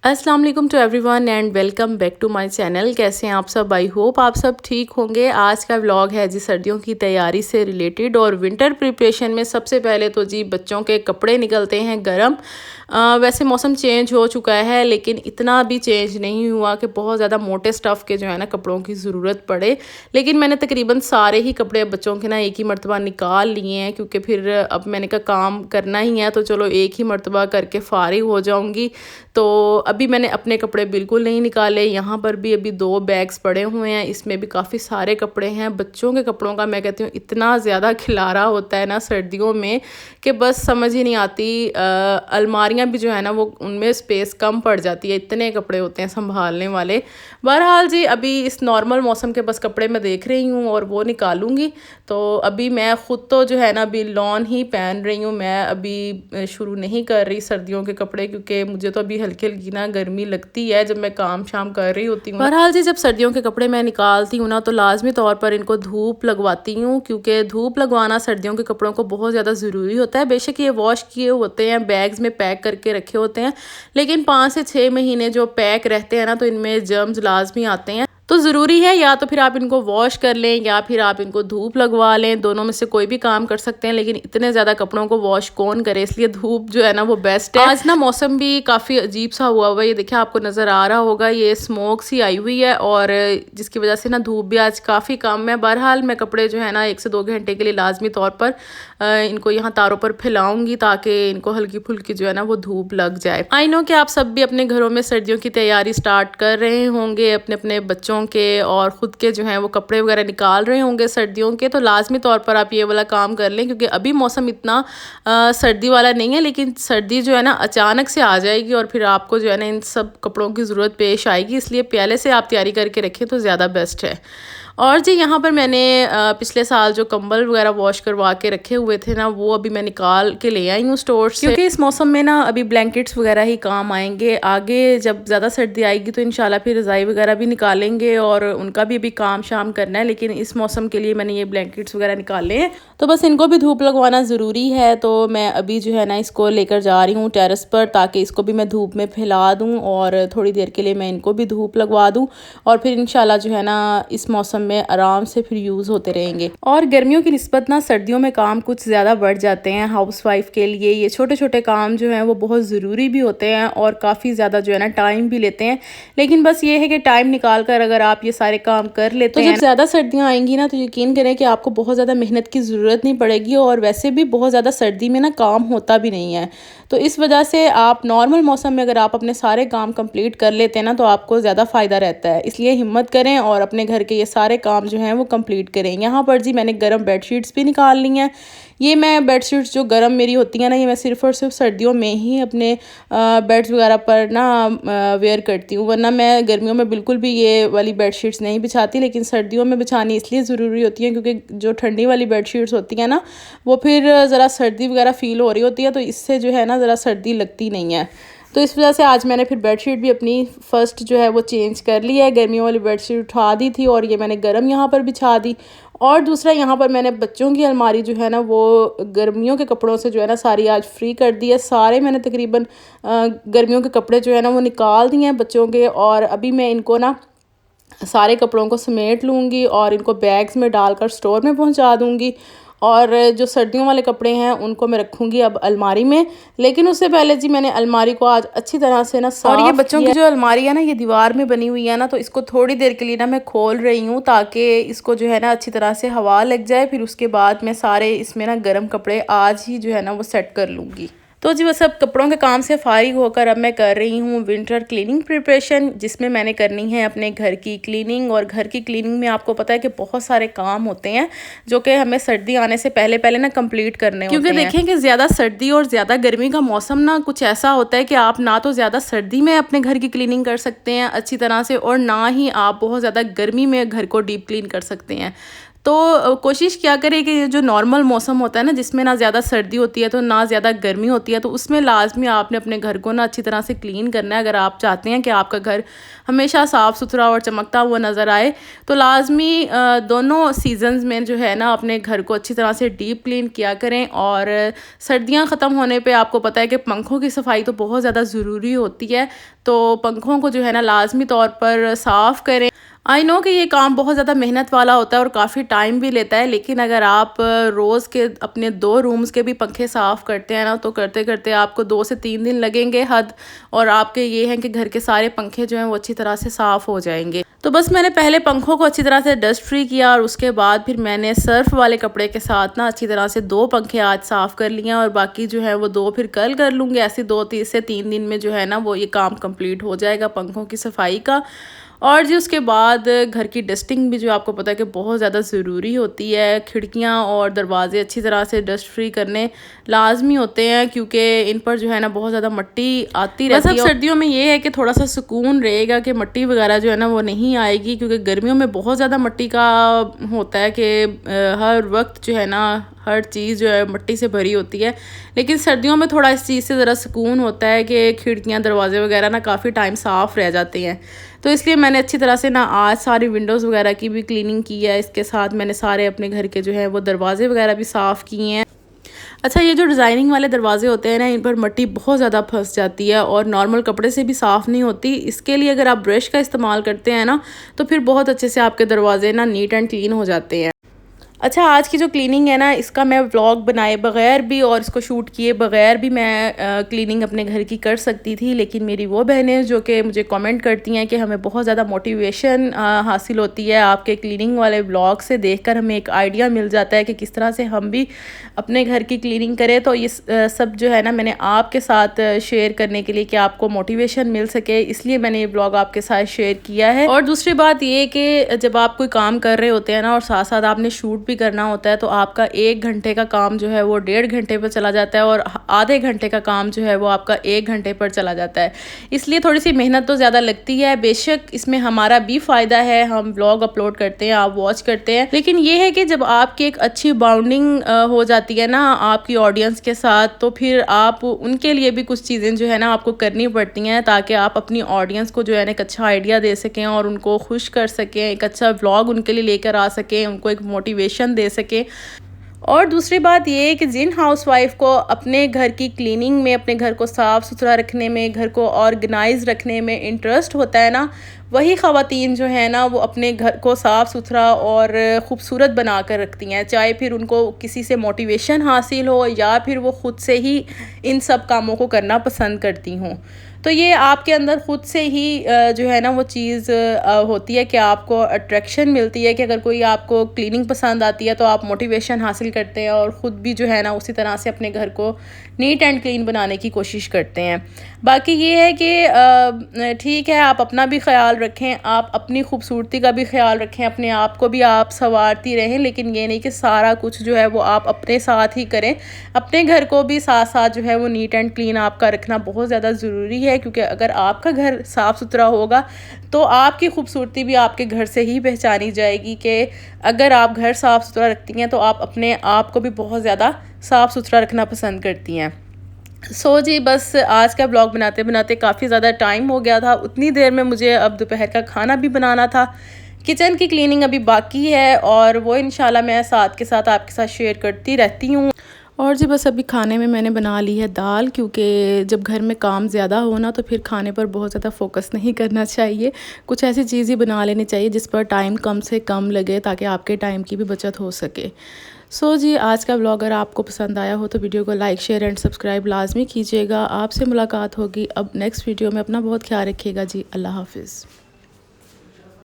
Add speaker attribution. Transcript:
Speaker 1: अस्सलाम वालेकुम to everyone and welcome back to my channel. कैसे हैं आप सब? आई होप आप सब ठीक होंगे। आज का व्लॉग है जी सर्दियों की तैयारी से रिलेटेड और विंटर प्रिपरेशन में सबसे पहले तो जी बच्चों के कपड़े निकलते हैं गरम। वैसे मौसम चेंज हो चुका है लेकिन इतना भी चेंज नहीं हुआ कि बहुत ज़्यादा मोटे स्टफ़ के जो है ना कपड़ों की ज़रूरत पड़े। लेकिन मैंने तकरीबन सारे ही कपड़े बच्चों के ना एक ही मरतबा निकाल लिए हैं, क्योंकि फिर अब मैंने कहा काम करना ही है तो चलो एक ही मरतबा करके फ़ारिग हो जाऊँगी। तो अभी मैंने अपने कपड़े बिल्कुल नहीं निकाले। यहाँ पर भी अभी 2 बैग्स पड़े हुए हैं, इसमें भी काफ़ी सारे कपड़े हैं। बच्चों के कपड़ों का मैं कहती हूँ इतना ज़्यादा खिलारा होता है ना सर्दियों में कि बस समझ ही नहीं आती। अलमारियाँ भी जो है ना वो उनमें स्पेस कम पड़ जाती है, इतने कपड़े होते हैं संभालने वाले। बहरहाल जी अभी इस नॉर्मल मौसम के बस कपड़े मैं देख रही हूँ और वो निकालूंगी। तो अभी मैं ख़ुद तो जो है ना अभी लॉन ही पहन रही हूँ, मैं अभी शुरू नहीं कर रही सर्दियों के कपड़े, क्योंकि मुझे तो अभी हल्की हल्की ना गर्मी लगती है जब मैं काम शाम कर रही होती हूँ। बहरहाल जी जब सर्दियों के कपड़े मैं निकालती हूँ ना तो लाजमी तौर पर इनको धूप लगवाती हूँ, क्योंकि धूप लगवाना सर्दियों के कपड़ों को बहुत ज़्यादा ज़रूरी होता है। बेशक ये वॉश किए होते हैं, बैग्स में पैक करके रखे होते हैं, लेकिन 5 से 6 महीने जो पैक रहते हैं ना तो इनमें जर्म्स लाजमी आते हैं। तो ज़रूरी है या तो फिर आप इनको वॉश कर लें या फिर आप इनको धूप लगवा लें, दोनों में से कोई भी काम कर सकते हैं। लेकिन इतने ज़्यादा कपड़ों को वॉश कौन करे, इसलिए धूप जो है ना वो बेस्ट है। आज ना मौसम भी काफ़ी अजीब सा हुआ हुआ है, ये देखिए आपको नज़र आ रहा होगा, ये स्मोक सी आई हुई है और जिसकी वजह से ना धूप भी आज काफ़ी कम है। बहरहाल मैं कपड़े जो है ना 1 से 2 घंटे के लिए लाजमी तौर पर इनको यहाँ तारों पर फैलाऊंगी ताकि इनको हल्की फुल्की जो है ना वो धूप लग जाए। आई नो कि आप सब भी अपने घरों में सर्दियों की तैयारी स्टार्ट कर रहे होंगे, अपने अपने बच्चों के और ख़ुद के जो हैं वो कपड़े वगैरह निकाल रहे होंगे सर्दियों के। तो लाजमी तौर पर आप ये वाला काम कर लें, क्योंकि अभी मौसम इतना सर्दी वाला नहीं है, लेकिन सर्दी जो है ना अचानक से आ जाएगी और फिर आपको जो है ना इन सब कपड़ों की ज़रूरत पेश आएगी। इसलिए पहले से आप तैयारी करके रखें तो ज़्यादा बेस्ट है। और जी यहाँ पर मैंने पिछले साल जो कंबल वगैरह वॉश करवा के रखे हुए थे ना वो अभी मैं निकाल के ले आई हूँ स्टोर से, क्योंकि इस मौसम में ना अभी ब्लैंकेट्स वगैरह ही काम आएंगे। आगे जब ज़्यादा सर्दी आएगी तो इंशाल्लाह फिर रज़ाई वगैरह भी निकालेंगे और उनका भी अभी काम शाम करना है, लेकिन इस मौसम के लिए मैंने ये ब्लैंकेट्स वगैरह निकाले हैं। तो बस इनको भी धूप लगवाना ज़रूरी है, तो मैं अभी जो है ना इसको लेकर जा रही हूँ टेरेस पर ताकि इसको भी मैं धूप में फैला दूँ और थोड़ी देर के लिए मैं इनको भी धूप लगवा दूँ और फिर इंशाल्लाह जो है ना इस मौसम में आराम से फिर यूज़ होते रहेंगे। और गर्मियों की निस्बत ना सर्दियों में काम कुछ ज़्यादा बढ़ जाते हैं हाउसवाइफ के लिए। ये छोटे छोटे काम जो हैं वो बहुत ज़रूरी भी होते हैं और काफ़ी ज़्यादा जो है ना टाइम भी लेते हैं, लेकिन बस ये है कि टाइम निकाल कर अगर आप ये सारे काम कर लेते हैं तो जब ज़्यादा सर्दियाँ आएंगी ना तो यकीन करें कि आपको बहुत ज़्यादा मेहनत की ज़रूरत नहीं पड़ेगी और वैसे भी बहुत ज़्यादा सर्दी में ना काम होता भी नहीं है। तो इस वजह से आप नॉर्मल मौसम में अगर आप अपने सारे काम कंप्लीट कर लेते हैं ना तो आपको ज़्यादा फ़ायदा रहता है। इसलिए हिम्मत करें और अपने घर के ये सारे काम जो हैं वो कंप्लीट करें। यहाँ पर जी मैंने गर्म बेडशीट्स भी निकाल ली हैं। ये मैं बेडशीट्स जो गर्म मेरी होती हैं ना ये मैं सिर्फ़ और सिर्फ सर्दियों में ही अपने बेड्स वगैरह पर ना वेयर करती हूँ, वरना मैं गर्मियों में बिल्कुल भी ये वाली बेडशीट्स नहीं बिछाती। लेकिन सर्दियों में बिछानी इसलिए ज़रूरी होती है क्योंकि जो ठंडी वाली बेडशीट्स होती हैं ना वो फिर ज़रा सर्दी वगैरह फ़ील हो रही होती है, तो इससे जो है ना ज़रा सर्दी लगती नहीं है। तो इस वजह से आज मैंने फिर बेडशीट भी अपनी फ़र्स्ट जो है वो चेंज कर ली है। गर्मियों वाली बेडशीट उठा दी थी और ये मैंने गर्म यहाँ पर बिछा दी। और दूसरा यहाँ पर मैंने बच्चों की अलमारी जो है ना वो गर्मियों के कपड़ों से जो है ना सारी आज फ्री कर दी है। सारे मैंने तकरीबन गर्मियों के कपड़े जो है ना वो निकाल दिए हैं बच्चों के, और अभी मैं इनको ना सारे कपड़ों को समेट लूँगी और इनको बैग्स में डालकर स्टोर में पहुँचा दूँगी। और जो सर्दियों वाले कपड़े हैं उनको मैं रखूँगी अब अलमारी में। लेकिन उससे पहले जी मैंने अलमारी को आज अच्छी तरह से ना साफ, और ये बच्चों की जो अलमारी है ना ये दीवार में बनी हुई है ना तो इसको थोड़ी देर के लिए ना मैं खोल रही हूँ ताकि इसको जो है ना अच्छी तरह से हवा लग जाए। फिर उसके बाद मैं सारे इसमें ना गर्म कपड़े आज ही जो है ना वो सेट कर लूँगी। तो जी बस अब कपड़ों के काम से फ़ारिग होकर अब मैं कर रही हूँ विंटर क्लीनिंग प्रिपरेशन, जिसमें मैंने करनी है अपने घर की क्लीनिंग। और घर की क्लीनिंग में आपको पता है कि बहुत सारे काम होते हैं जो कि हमें सर्दी आने से पहले पहले ना कंप्लीट करने होते हैं, क्योंकि देखें कि ज़्यादा सर्दी और ज़्यादा गर्मी का मौसम ना कुछ ऐसा होता है कि आप ना तो ज़्यादा सर्दी में अपने घर की क्लीनिंग कर सकते हैं अच्छी तरह से और ना ही आप बहुत ज़्यादा गर्मी में घर को डीप क्लीन कर सकते हैं। तो कोशिश क्या करें कि ये जो नॉर्मल मौसम होता है ना, जिसमें ना ज़्यादा सर्दी होती है तो ना ज़्यादा गर्मी होती है, तो उसमें लाजमी आपने अपने घर को ना अच्छी तरह से क्लीन करना है। अगर आप चाहते हैं कि आपका घर हमेशा साफ़ सुथरा और चमकता हुआ नज़र आए, तो लाजमी दोनों सीज़न्स में जो है ना अपने घर को अच्छी तरह से डीप क्लीन किया करें। और सर्दियाँ ख़त्म होने पे आपको पता है कि पंखों की सफाई तो बहुत ज़्यादा ज़रूरी होती है, तो पंखों को जो है ना लाजमी तौर पर साफ़ करें। आई नो कि ये काम बहुत ज़्यादा मेहनत वाला होता है और काफ़ी टाइम भी लेता है, लेकिन अगर आप रोज़ के अपने 2 रूम्स के भी पंखे साफ़ करते हैं ना, तो करते करते आपको 2 से 3 दिन लगेंगे हद, और आपके ये हैं कि घर के सारे पंखे जो हैं वो अच्छी तरह से साफ़ हो जाएंगे। तो बस मैंने पहले पंखों को अच्छी तरह से डस्ट फ्री किया और उसके बाद फिर मैंने सर्फ वाले कपड़े के साथ ना अच्छी तरह से 2 पंखे आज साफ़ कर लिए, और बाकी जो है वो 2 फिर कल कर लूँगी। ऐसे 2 से 3 दिन में जो है ना वो ये काम कंप्लीट हो जाएगा पंखों की सफाई का। और जी उसके बाद घर की डस्टिंग भी जो आपको पता है कि बहुत ज़्यादा ज़रूरी होती है। खिड़कियाँ और दरवाज़े अच्छी तरह से डस्ट फ्री करने लाजमी होते हैं, क्योंकि इन पर जो है ना बहुत ज़्यादा मिट्टी आती रहती है। बस अब सर्दियों में ये है कि थोड़ा सा सुकून रहेगा कि मिट्टी वगैरह जो है ना वो नहीं आएगी, क्योंकि गर्मियों में बहुत ज़्यादा मिट्टी का होता है कि हर वक्त जो है ना हर चीज़ जो है मिट्टी से भरी होती है। लेकिन सर्दियों में थोड़ा इस चीज़ से ज़रा सुकून होता है कि खिड़कियाँ दरवाजे वगैरह ना काफ़ी टाइम साफ़ रह जाते हैं। तो इसलिए मैंने अच्छी तरह से ना आज सारी विंडोज़ वगैरह की भी क्लीनिंग की है। इसके साथ मैंने सारे अपने घर के जो है वो दरवाजे वगैरह भी साफ़ किए हैं। अच्छा, ये जो डिज़ाइनिंग वाले दरवाजे होते हैं ना, इन पर मिट्टी बहुत ज़्यादा फंस जाती है और नॉर्मल कपड़े से भी साफ़ नहीं होती। इसके लिए अगर आप ब्रश का इस्तेमाल करते हैं ना, तो फिर बहुत अच्छे से आपके दरवाजे ना नीट एंड क्लीन हो जाते हैं। अच्छा, आज की जो क्लीनिंग है ना, इसका मैं व्लॉग बनाए बग़ैर भी और इसको शूट किए बग़ैर भी मैं क्लीनिंग अपने घर की कर सकती थी, लेकिन मेरी वो बहनें जो कि मुझे कमेंट करती हैं कि हमें बहुत ज़्यादा मोटिवेशन हासिल होती है आपके क्लीनिंग वाले व्लॉग से देखकर, हमें एक आइडिया मिल जाता है कि किस तरह से हम भी अपने घर की क्लीनिंग करें। तो ये सब जो है ना मैंने आपके साथ शेयर करने के लिए कि आपको मोटिवेशन मिल सके, इसलिए मैंने ये व्लॉग आपके साथ शेयर किया है। और दूसरी बात ये कि जब आप कोई काम कर रहे होते हैं ना और साथ साथ आपने शूट भी करना होता है, तो आपका 1 घंटे का काम जो है वो 1.5 घंटे पर चला जाता है और आधे घंटे का काम जो है वो आपका 1 घंटे पर चला जाता है। इसलिए थोड़ी सी मेहनत तो ज़्यादा लगती है। बेशक इसमें हमारा भी फ़ायदा है, हम व्लॉग अपलोड करते हैं, आप वॉच करते हैं, लेकिन ये है कि जब आपकी एक अच्छी बाउंडिंग हो जाती है ना आपकी ऑडियंस के साथ, तो फिर आप उनके लिए भी कुछ चीज़ें जो है ना आपको करनी पड़ती हैं, ताकि आप अपनी ऑडियंस को जो है ना एक अच्छा आइडिया दे सकें और उनको खुश कर सकें, एक अच्छा व्लॉग उनके लिए लेकर आ सकें, उनको एक मोटिवेशन दे सके। और दूसरी बात ये है कि जिन हाउसवाइफ को अपने घर की क्लीनिंग में, अपने घर को साफ़ सुथरा रखने में, घर को ऑर्गेनाइज रखने में इंटरेस्ट होता है ना, वही ख़वातीन जो है ना वो अपने घर को साफ़ सुथरा और ख़ूबसूरत बना कर रखती हैं, चाहे फिर उनको किसी से मोटिवेशन हासिल हो या फिर वो ख़ुद से ही इन सब कामों को करना पसंद करती हों। तो ये आपके अंदर ख़ुद से ही जो है ना वो चीज़ होती है कि आपको अट्रैक्शन मिलती है कि अगर कोई आपको क्लीनिंग पसंद आती है तो आप मोटिवेशन हासिल करते हैं और ख़ुद भी जो है ना उसी तरह से अपने घर को नीट एंड क्लीन बनाने की कोशिश करते हैं। बाकी ये है कि ठीक है, आप अपना भी ख्याल रखें, आप अपनी खूबसूरती का भी ख्याल रखें, अपने आप को भी आप संवारती रहें, लेकिन ये नहीं कि सारा कुछ जो है वो आप अपने साथ ही करें। अपने घर को भी साथ साथ जो है वो नीट एंड क्लीन आपका रखना बहुत ज़्यादा ज़रूरी है, क्योंकि अगर आपका घर साफ़ सुथरा होगा तो आपकी खूबसूरती भी आपके घर से ही पहचानी जाएगी कि अगर आप घर साफ़ सुथरा रखती हैं तो आप अपने आप को भी बहुत ज़्यादा साफ़ सुथरा रखना पसंद करती हैं। जी, बस आज का ब्लॉग बनाते बनाते काफ़ी ज़्यादा टाइम हो गया था। उतनी देर में मुझे अब दोपहर का खाना भी बनाना था। किचन की क्लीनिंग अभी बाकी है और वो इंशाल्लाह मैं साथ के साथ आपके साथ शेयर करती रहती हूँ। और जी बस अभी खाने में मैंने बना ली है दाल, क्योंकि जब घर में काम ज़्यादा हो ना तो फिर खाने पर बहुत ज़्यादा फोकस नहीं करना चाहिए। कुछ ऐसी चीज़ ही बना लेनी चाहिए जिस पर टाइम कम से कम लगे, ताकि आपके टाइम की भी बचत हो सके। जी, आज का व्लॉग अगर आपको पसंद आया हो तो वीडियो को लाइक शेयर एंड सब्सक्राइब लाजमी कीजिएगा। आपसे मुलाकात होगी अब नेक्स्ट वीडियो में। अपना बहुत ख्याल रखिएगा जी। अल्लाह हाफिज़।